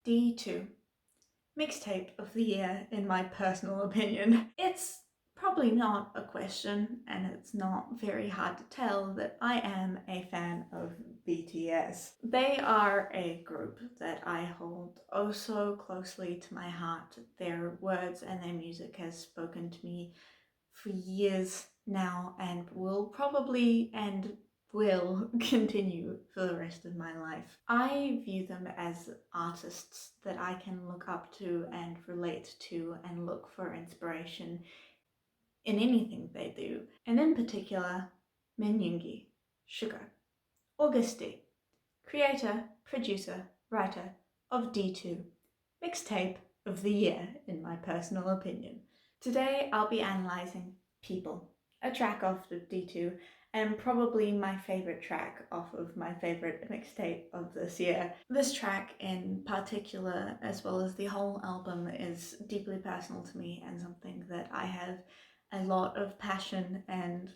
D2, mixtape of the year in my personal opinion. It's probably not a question, and it's not very hard to tell that I am a fan of BTS. They are a group that I hold oh so closely to my heart. Their words and their music has spoken to me for years now and will continue for the rest of my life. I view them as artists that I can look up to and relate to and look for inspiration in anything they do. And in particular, Minyoongi, Sugar, Agust D, creator, producer, writer of D2, mixtape of the year in my personal opinion. Today I'll be analysing People, a track off of D2 and probably my favourite track off of my favourite mixtape of this year. This track in particular, as well as the whole album, is deeply personal to me and something that I have a lot of passion and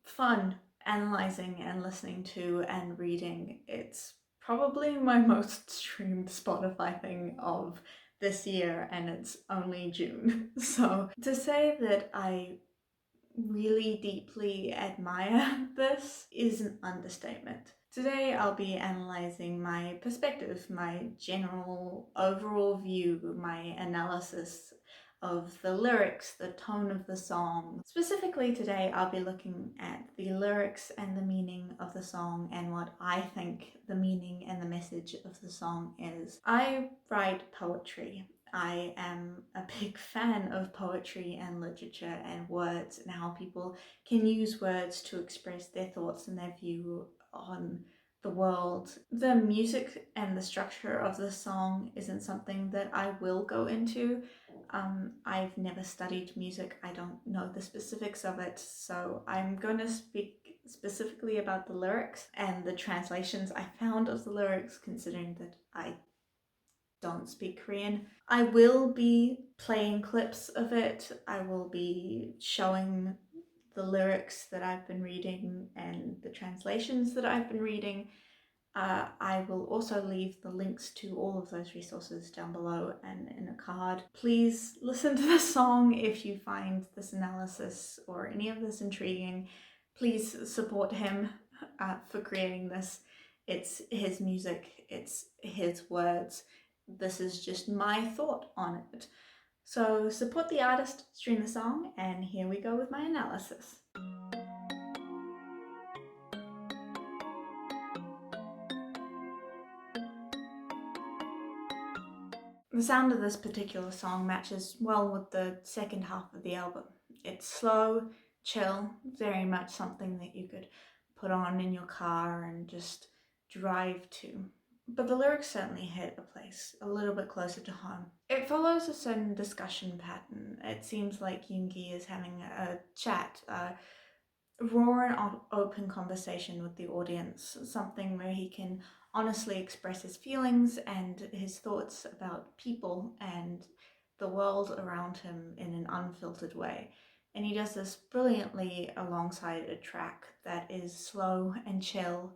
fun analysing and listening to and reading. It's probably my most streamed Spotify thing of this year, and it's only June. So to say that I really deeply admire this is an understatement. Today I'll be analysing my perspective, my general overall view, my analysis of the lyrics, the tone of the song. Specifically today I'll be looking at the lyrics and the meaning of the song and what I think the meaning and the message of the song is. I write poetry. I am a big fan of poetry and literature and words and how people can use words to express their thoughts and their view on the world. The music and the structure of the song isn't something that I will go into. I've never studied music. I don't know the specifics of it, so I'm going to speak specifically about the lyrics and the translations I found of the lyrics, considering that I don't speak Korean. I will be playing clips of it. I will be showing the lyrics that I've been reading and the translations that I've been reading. I will also leave the links to all of those resources down below and in a card. Please listen to the song if you find this analysis or any of this intriguing. Please support him for creating this. It's his music, it's his words. This is just my thought on it. So support the artist, stream the song, and here we go with my analysis. The sound of this particular song matches well with the second half of the album. It's slow, chill, very much something that you could put on in your car and just drive to. But the lyrics certainly hit a place a little bit closer to home. It follows a certain discussion pattern. It seems like Yoongi is having a chat, a raw and open conversation with the audience, something where he can honestly express his feelings and his thoughts about people and the world around him in an unfiltered way. And he does this brilliantly alongside a track that is slow and chill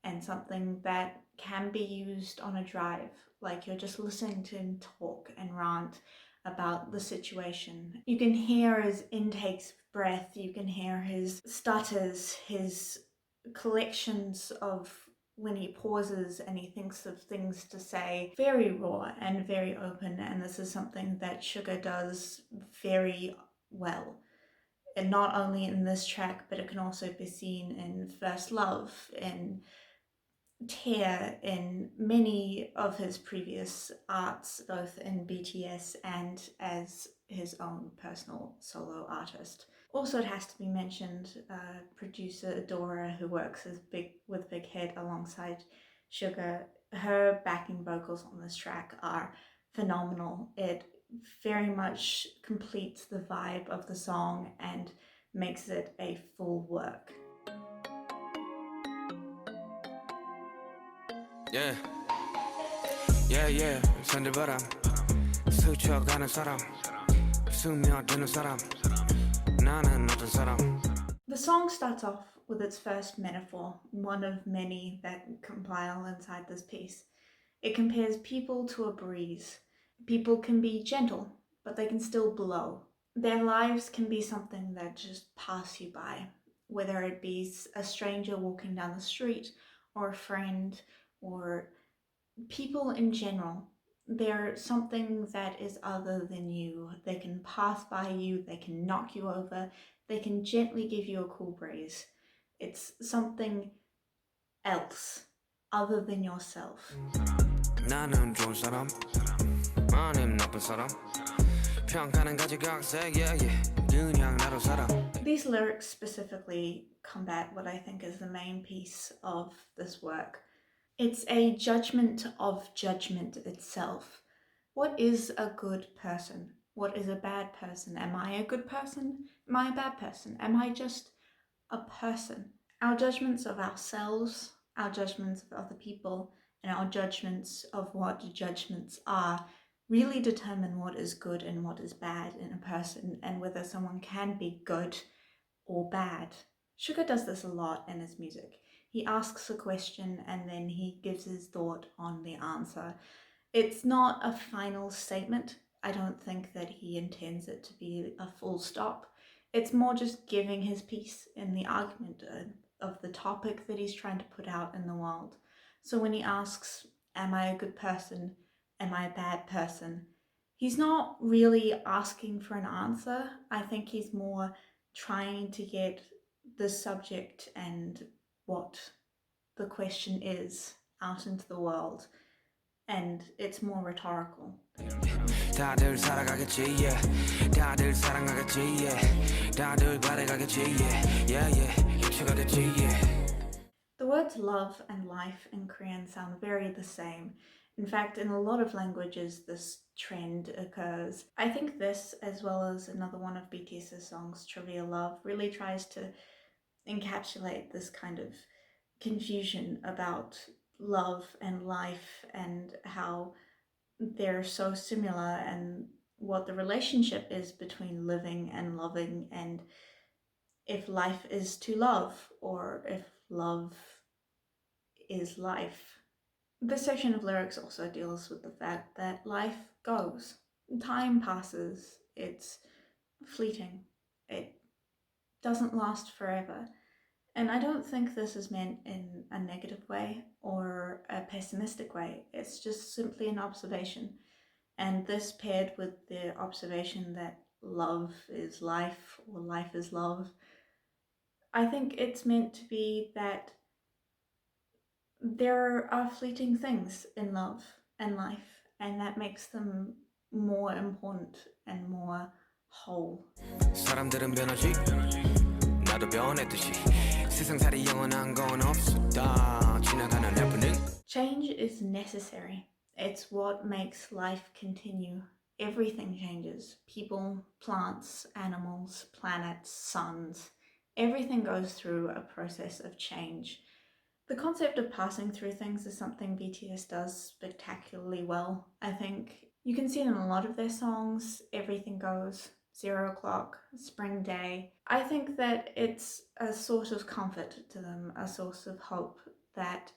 and something that can be used on a drive, like you're just listening to him talk and rant about the situation. You can hear his intakes of breath, you can hear his stutters, his collections of when he pauses and he thinks of things to say. Very raw and very open, and this is something that Sugar does very well. And not only in this track, but it can also be seen in First Love, in Tear, in many of his previous arts, both in BTS and as his own personal solo artist. Also, it has to be mentioned, producer Dora, who works with Big Hit alongside Sugar, her backing vocals on this track are phenomenal. It very much completes the vibe of the song and makes it a full work. Yeah, 산들바람 스쳐가는 사람 스며드는 사람 나는 어떤 사람. The song starts off with its first metaphor, one of many that compile inside this piece. It compares people to a breeze. People can be gentle, but they can still blow. Their lives can be something that just pass you by, whether it be a stranger walking down the street, or a friend, or people in general. They're something that is other than you. They can pass by you, they can knock you over, they can gently give you a cool breeze. It's something else other than yourself. 나는 좋은 사람 아님 나쁜 사람 평가는 가지각색 yeah, yeah. 그냥 나로 살아. These lyrics specifically combat what I think is the main piece of this work. It's a judgment of judgment itself. What is a good person? What is a bad person? Am I a good person? Am I a bad person? Am I just a person? Our judgments of ourselves, our judgments of other people, and our judgments of what judgments are really determine what is good and what is bad in a person, and whether someone can be good or bad. Sugar does this a lot in his music. He asks a question and then he gives his thought on the answer. It's not a final statement. I don't think that he intends it to be a full stop. It's more just giving his piece in the argument of the topic that he's trying to put out in the world. So when he asks, am I a good person? Am I a bad person? He's not really asking for an answer. I think he's more trying to get the subject and what the question is out into the world, and it's more rhetorical. 다들 살아가겠지 yeah. 다들 사랑하겠지 yeah. 다들 바래가겠지 yeah. Yeah, yeah. 유치가 됐지 yeah. The words love and life in Korean sound very the same. In fact, in a lot of languages, this trend occurs. I think this, as well as another one of BTS's songs, Trivia Love, really tries to encapsulate this kind of confusion about love and life and how they're so similar, and what the relationship is between living and loving, and if life is to love or if love is life. This section of lyrics also deals with the fact that life goes, time passes, it's fleeting, it doesn't last forever. And I don't think this is meant in a negative way or a pessimistic way. It's just simply an observation. And this paired with the observation that love is life or life is love, I think it's meant to be that there are fleeting things in love and life, and that makes them more important and more whole. 사람들은 변하지 나도 변했듯이 세상살이 영원한 건 없어 다 지나가는 happening. Change is necessary. It's what makes life continue. Everything changes. People, plants, animals, planets, suns. Everything goes through a process of change. The concept of passing through things is something BTS does spectacularly well, I think. You can see it in a lot of their songs. Everything Goes, 0 O'Clock, Spring Day. I think that it's a source of comfort to them, a source of hope that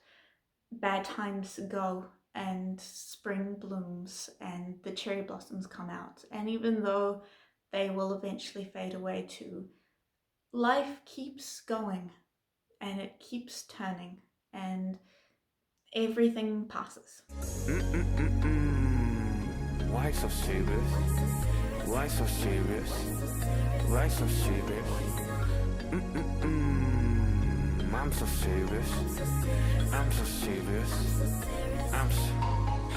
bad times go and spring blooms and the cherry blossoms come out. And even though they will eventually fade away too, life keeps going and it keeps turning and everything passes. Why so serious? Why so serious? Why so serious? I'm so serious. I'm so serious.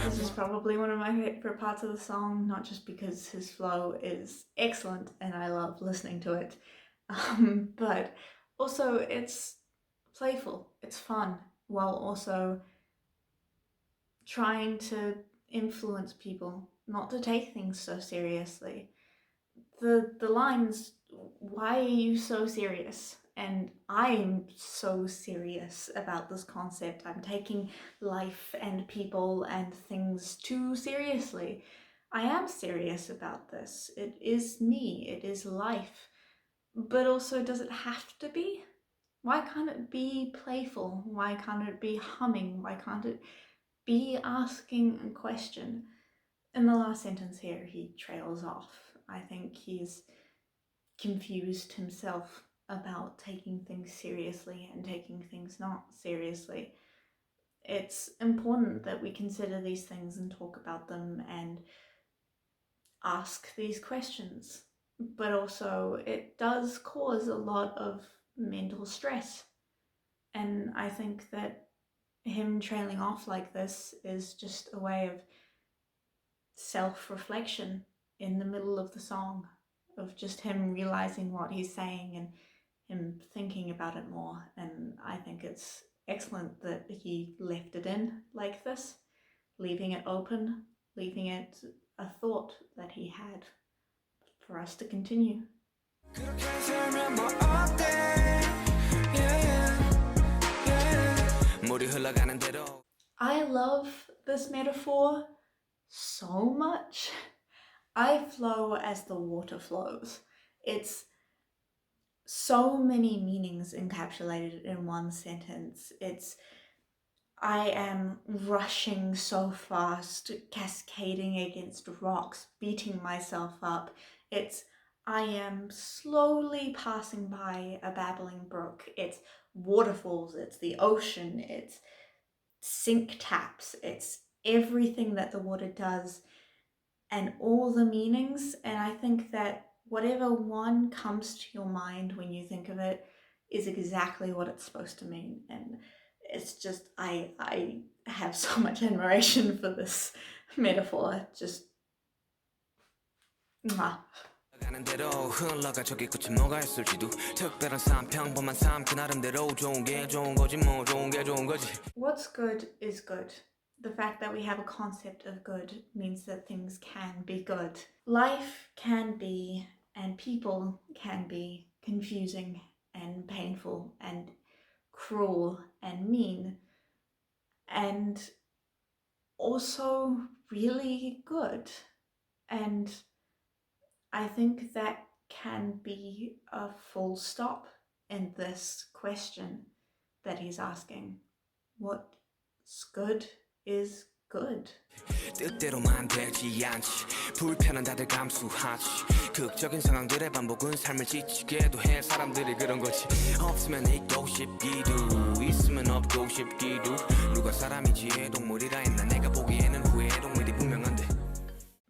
This is probably one of my favorite parts of the song, not just because his flow is excellent and I love listening to it, but also it's playful, it's fun, while also trying to influence people not to take things so seriously. The lines, why are you so serious? And I'm so serious about this concept. I'm taking life and people and things too seriously. I am serious about this. It is me, it is life. But also, does it have to be? Why can't it be playful? Why can't it be humming? Why can't it Be asking a question. In the last sentence here, he trails off. I think he's confused himself about taking things seriously and taking things not seriously. It's important that we consider these things and talk about them and ask these questions. But also, it does cause a lot of mental stress. And I think that him trailing off like this is just a way of self-reflection in the middle of the song, of just him realizing what he's saying and him thinking about it more. And I think it's excellent that he left it in like this, leaving it open, leaving it a thought that he had for us to continue. I love this metaphor so much. I flow as the water flows. It's so many meanings encapsulated in one sentence. It's I am rushing so fast, cascading against rocks, beating myself up. It's I am slowly passing by a babbling brook. It's waterfalls, it's the ocean, it's sink taps, it's everything that the water does and all the meanings. And I think that whatever one comes to your mind when you think of it is exactly what it's supposed to mean. And it's just, I have so much admiration for this metaphor. Just, mwah. 가는 대로 흘러가 저기 끝이 뭐가 있을지도 특별한 삶 평범한 삶 그 나름대로 좋은 게 좋은 거지 뭐 좋은 게 좋은 거지. What's good is good. The fact that we have a concept of good means that things can be good. Life can be, and people can be, confusing and painful and cruel and mean, and also really good. And I think that can be a full stop in this question that he's asking. What's good is good. 뜻대로만 되지 않지 불편한 다들 감수하지 극적인 상황들의 반복은 삶을 지치게도 해 사람들이 그런 거지 없으면 있고 싶기도 있으면 없고 싶기도 누가 사람이지 동물이라 했나 내가 보기에는 후회의 동물이 분명한데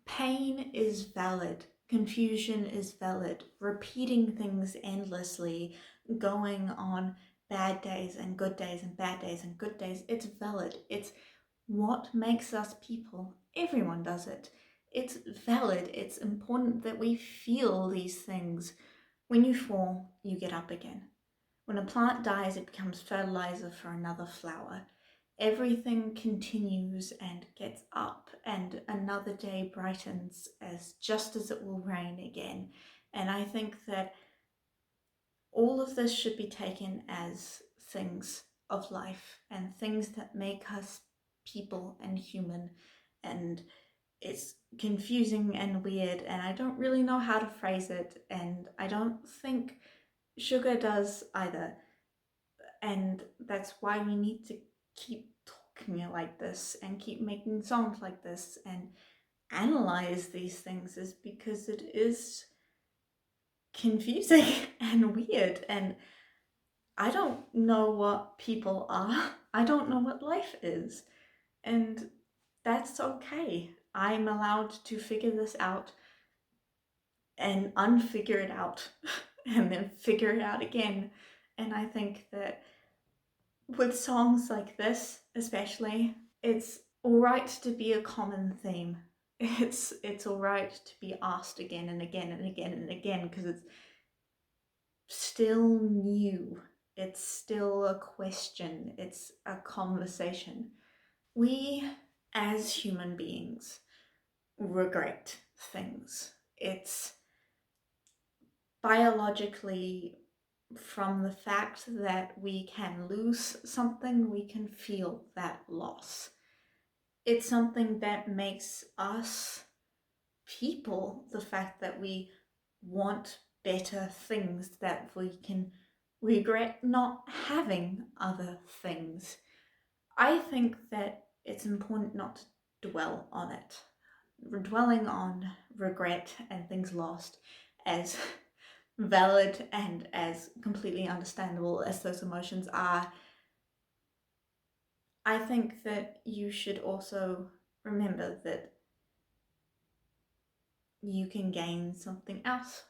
Pain is valid. Confusion is valid. Repeating things endlessly, going on bad days and good days and bad days and good days, it's valid. It's what makes us people. Everyone does it. It's valid. It's important that we feel these things. When you fall, you get up again. When a plant dies, it becomes fertilizer for another flower. Everything continues and gets up, and another day brightens just as it will rain again. And I think that all of this should be taken as things of life and things that make us people and human. And it's confusing and weird, and I don't really know how to phrase it, and I don't think Sugar does either. And that's why we need to keep talking like this and keep making songs like this and analyze these things, is because it is confusing and weird, and I don't know what people are. I don't know what life is, and that's okay. I'm allowed to figure this out and unfigure it out and then figure it out again. And I think that with songs like this especially, it's alright to be a common theme. It's alright to be asked again and again and again and again, because it's still new. It's still a question. It's a conversation. We, as human beings, regret things. It's biologically, from the fact that we can lose something, we can feel that loss. It's something that makes us people, the fact that we want better things, that we can regret not having other things. I think that it's important not to dwell on it. Dwelling on regret and things lost, as valid and as completely understandable as those emotions are, I think that you should also remember that you can gain something else.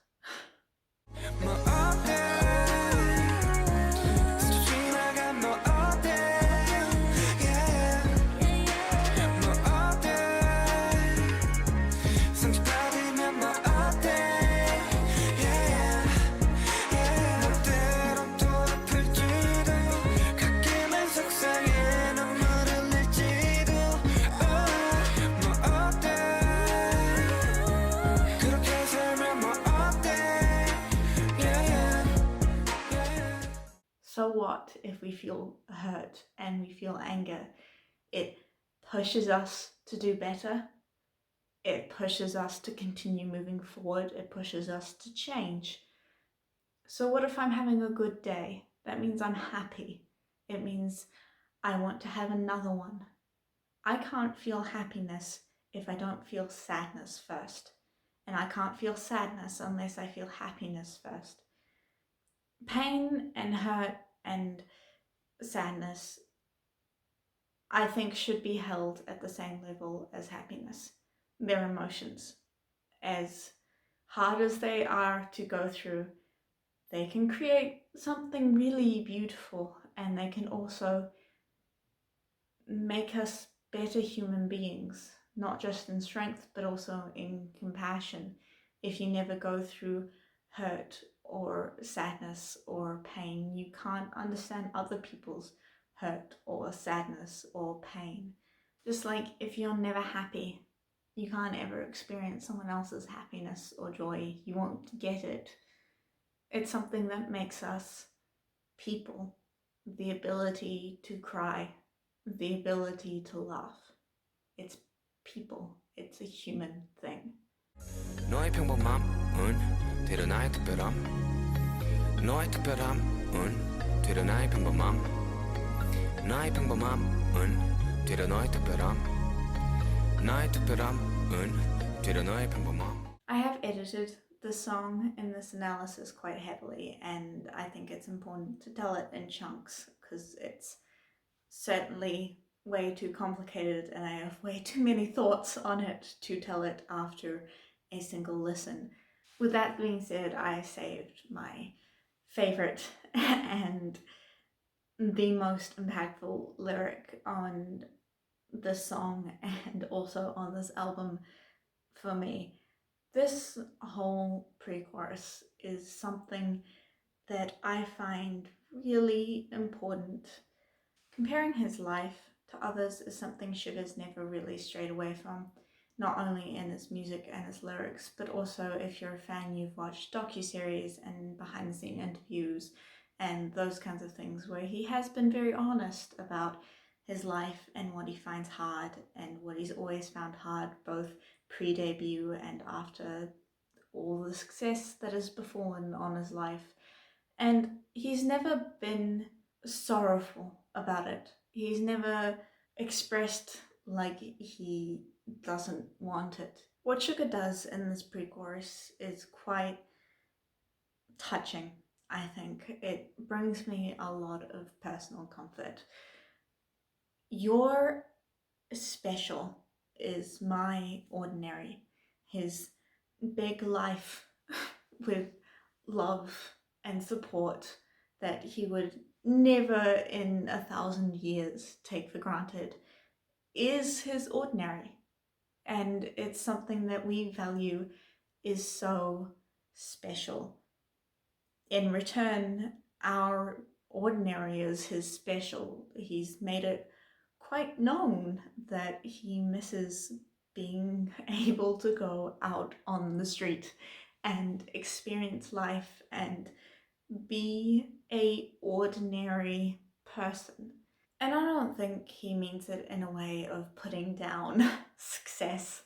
So what if we feel hurt and we feel anger? It pushes us to do better. It pushes us to continue moving forward. It pushes us to change. So what if I'm having a good day? That means I'm happy. It means I want to have another one. I can't feel happiness if I don't feel sadness first. And I can't feel sadness unless I feel happiness first. Pain and hurt and sadness, I think, should be held at the same level as happiness. They're emotions. As hard as they are to go through, they can create something really beautiful, and they can also make us better human beings, not just in strength, but also in compassion. If you never go through hurt or sadness or pain, you can't understand other people's hurt or sadness or pain. Just like if you're never happy, you can't ever experience someone else's happiness or joy. You won't get it. It's something that makes us people. The ability to cry, the ability to laugh. It's people. It's a human thing. 너의 평범함은 되려 나의 특별함. 너의 특별함은 되려 나의 평범함. 나의 평범함은 되려 너의 특별함. 나의 특별함은 되려 너의 평범함. I have edited the song in this analysis quite heavily, and I think it's important to tell it in chunks because it's certainly way too complicated and I have way too many thoughts on it to tell it after a single listen. With that being said, I saved my favorite and the most impactful lyric on this song and also on this album for me. This whole pre-chorus is something that I find really important. Comparing his life to others is something Sugar's never really strayed away from, not only in his music and his lyrics, but also if you're a fan, you've watched docuseries and behind-the-scene interviews and those kinds of things where he has been very honest about his life and what he finds hard and what he's always found hard, both pre-debut and after all the success that has befallen on his life. And he's never been sorrowful about it. He's never expressed like he doesn't want it. What Sugar does in this pre-chorus is quite touching, I think. It brings me a lot of personal comfort. You're special is my ordinary. His big life with love and support that he would never in 1,000 years take for granted is his ordinary. And it's something that we value is so special. In return, our ordinary is his special. He's made it quite known that he misses being able to go out on the street and experience life and be a ordinary person. And I don't think he means it in a way of putting down success.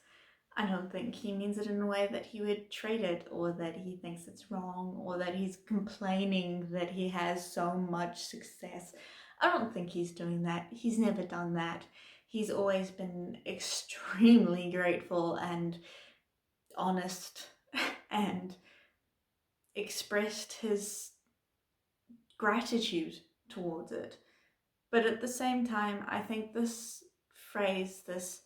I don't think he means it in a way that he would trade it or that he thinks it's wrong or that he's complaining that he has so much success. I don't think he's doing that. He's never done that. He's always been extremely grateful and honest and expressed his gratitude towards it. But at the same time, I think this phrase, this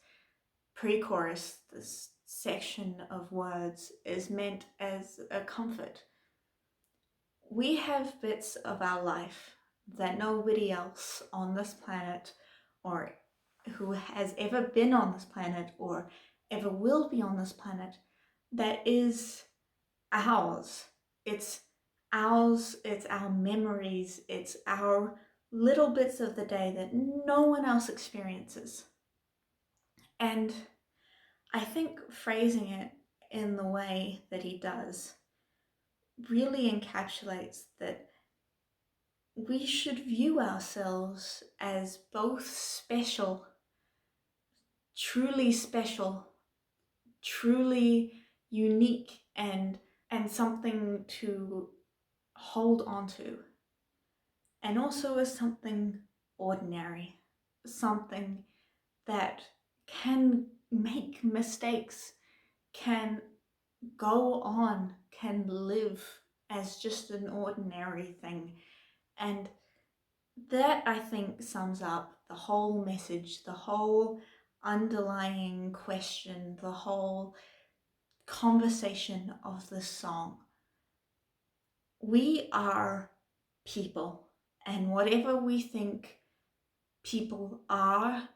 pre-chorus, this section of words is meant as a comfort. We have bits of our life that nobody else on this planet, or who has ever been on this planet or ever will be on this planet, that is ours. It's ours, it's our memories, it's our little bits of the day that no one else experiences. And I think phrasing it in the way that he does really encapsulates that we should view ourselves as both special, truly unique, and something to hold on to, and also as something ordinary, something that can make mistakes, can go on, can live as just an ordinary thing. And that, I think, sums up the whole message, the whole underlying question, the whole conversation of this song. We are people, and whatever we think people are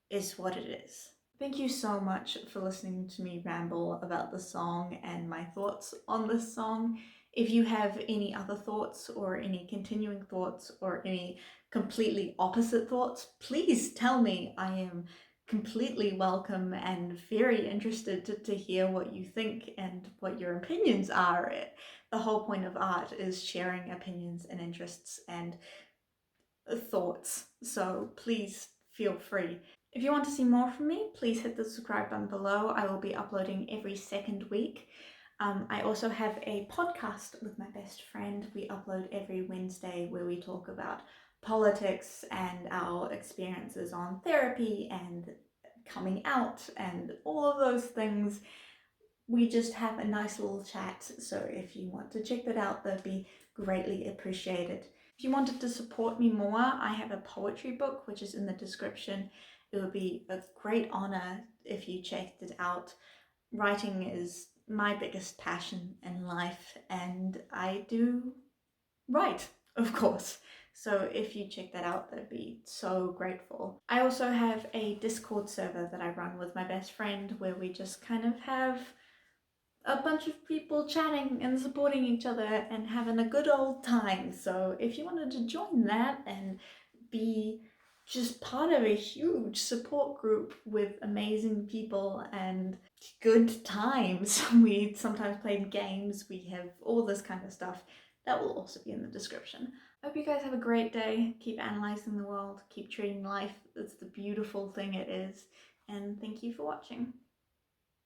is what it is. Thank you so much for listening to me ramble about the song and my thoughts on this song. If you have any other thoughts or any continuing thoughts or any completely opposite thoughts, please tell me. I am completely welcome and very interested to hear what you think and what your opinions are. The whole point of art is sharing opinions and interests and thoughts, so please feel free. If you want to see more from me, please hit the subscribe button below. I will be uploading every second week. I also have a podcast with my best friend. We upload every Wednesday where we talk about politics and our experiences on therapy and coming out and all of those things. We just have a nice little chat, so if you want to check that out, that'd be greatly appreciated. If you wanted to support me more, I have a poetry book which is in the description. It would be a great honor if you checked it out. Writing is my biggest passion in life, and I do write, of course. So if you check that out, that'd be so grateful. I also have a Discord server that I run with my best friend where we just kind of have a bunch of people chatting and supporting each other and having a good old time. So if you wanted to join that and be just part of a huge support group with amazing people and good times, we sometimes play games, we have all this kind of stuff, that will also be in the description. I hope you guys have a great day. Keep analyzing the world, keep treating life as the beautiful thing it is, and thank you for watching.